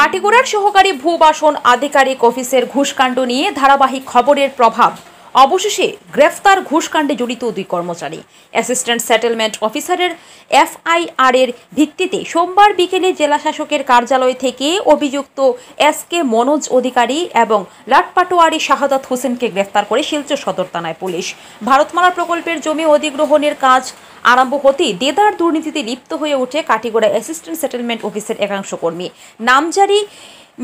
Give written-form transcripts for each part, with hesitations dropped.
কাটিগড়ার সহকারী ভূবাসন আধিকারিক অফিসের ঘুষকাণ্ড নিয়ে ধারাবাহিক খবরের প্রভাব অবশেষে গ্রেফতার ঘুষকাণ্ডে জড়িত দুই কর্মচারী। অ্যাসিস্ট্যান্ট সেটেলমেন্ট অফিসারের এফআইআর এর ভিত্তিতে সোমবার বিকেলে জেলা শাসকের কার্যালয় থেকে অভিযুক্ত এসকে মনোজ অধিকারী এবং লাটপাটোয়ারি শাহাদাত হোসেনকে গ্রেফতার করে শিলচর সদর থানায় পুলিশ। ভারতমালা প্রকল্পের জমি অধিগ্রহণের কাজ আরম্ভ হতেই দেদার দুর্নীতিতে লিপ্ত হয়ে ওঠে কাটিগড়া অ্যাসিস্ট্যান্ট সেটেলমেন্ট অফিসের একাংশ কর্মী। নামজারি,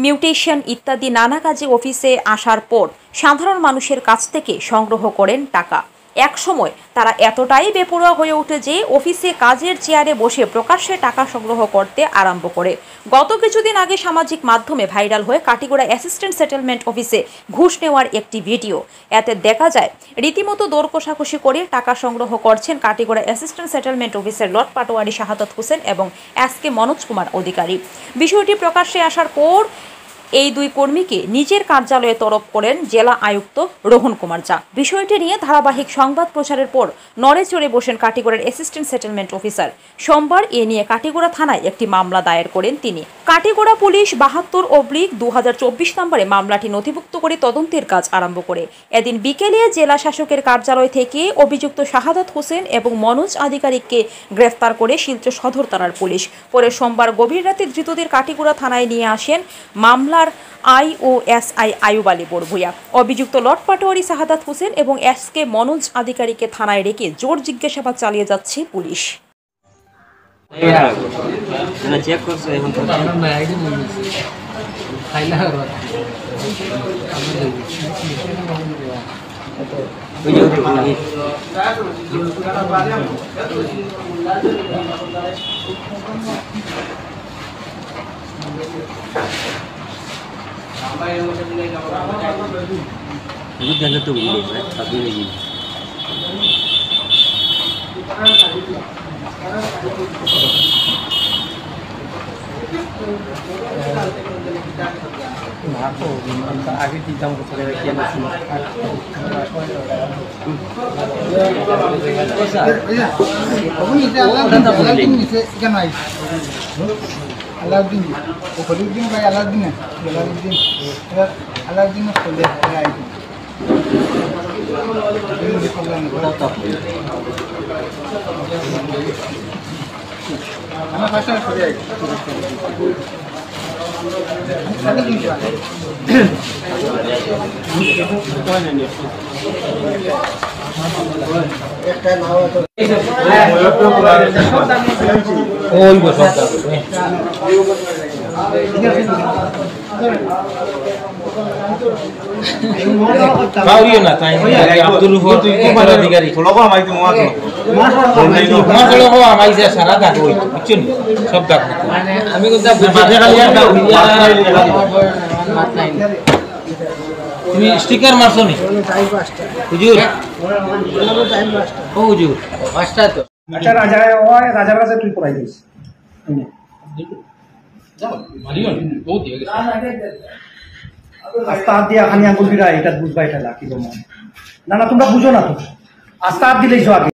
মিউটেশন ইত্যাদি নানা কাজে অফিসে আসার পর সাধারণ মানুষের কাছ থেকে সংগ্রহ করেন টাকা। এক সময় তারা এতটাই বেপরোয়া হয়ে ওঠে যে অফিসে কাজের চেয়ারে বসে প্রকাশ্যে টাকা সংগ্রহ করতে আরম্ভ করে। গত কিছুদিন আগে সামাজিক মাধ্যমে ভাইরাল হয়ে কাটিগড়া অ্যাসিস্ট্যান্ট সেটেলমেন্ট অফিসে ঘুষ নেওয়ার একটি ভিডিও। এতে দেখা যায় রীতিমতো দর কষাকষি করে টাকা সংগ্রহ করছেন কাটিগড়া অ্যাসিস্ট্যান্ট সেটেলমেন্ট অফিসের লাটপাটোয়ারি শাহাদাত হোসেন এবং এসকে মনোজ কুমার অধিকারী। বিষয়টি প্রকাশ্যে আসার পর এই দুই কর্মীকে নিজের কার্যালয়ে তলব করেন জেলা আয়ুক্ত রোহন কুমার ঝা। বিষয়টি নিয়ে ধারাবাহিক সংবাদ প্রচারের পর নড়ে চড়ে বসেন কাটিগড়ার অ্যাসিস্ট্যান্ট সেটেলমেন্ট অফিসার। সোমবার এ নিয়ে কাটিগড়া থানায় একটি মামলা দায়ের করেন তিনি। কাটিগড়া পুলিশ 72/2024 নম্বরে মামলাটি নথিভুক্ত করে তদন্তের কাজ আরম্ভ করে। এদিন বিকেলে জেলা শাসকের কার্যালয় থেকে অভিযুক্ত শাহাদাত হোসেন এবং মনোজ আধিকারিককে গ্রেফতার করে শিলচর সদর থানার পুলিশ। পরে সোমবার গভীর রাতে ধৃতদের কাটিগড়া থানায় নিয়ে আসেন মামলার আইওএসআই আয়ুব আলী বড়ভূয়া। অভিযুক্ত লাটপাটোয়ারি শাহাদাত হোসেন এবং এসকে মনোজ আধিকারিককে থানায় রেখে জোর জিজ্ঞাসাবাদ চালিয়ে যাচ্ছে পুলিশ। আগে দিতাম আলাউদ্দিন ফরিউদ্দিন ভাই আলাউদ্দিন আমার ভাষা সরে তুমি স্টিকার মারছো নি হুজুর? ও হুজুর পাঁচটা তো। আচ্ছা রাজা হয়, রাজার কাছে তুই পড়াই দিস। আস্তা দিয়া খানি আঙ্গুল বিরা এটা বুঝবা, এটা লাকি না না তোমরা বুঝো না তো। আস্তা দিলেই আগে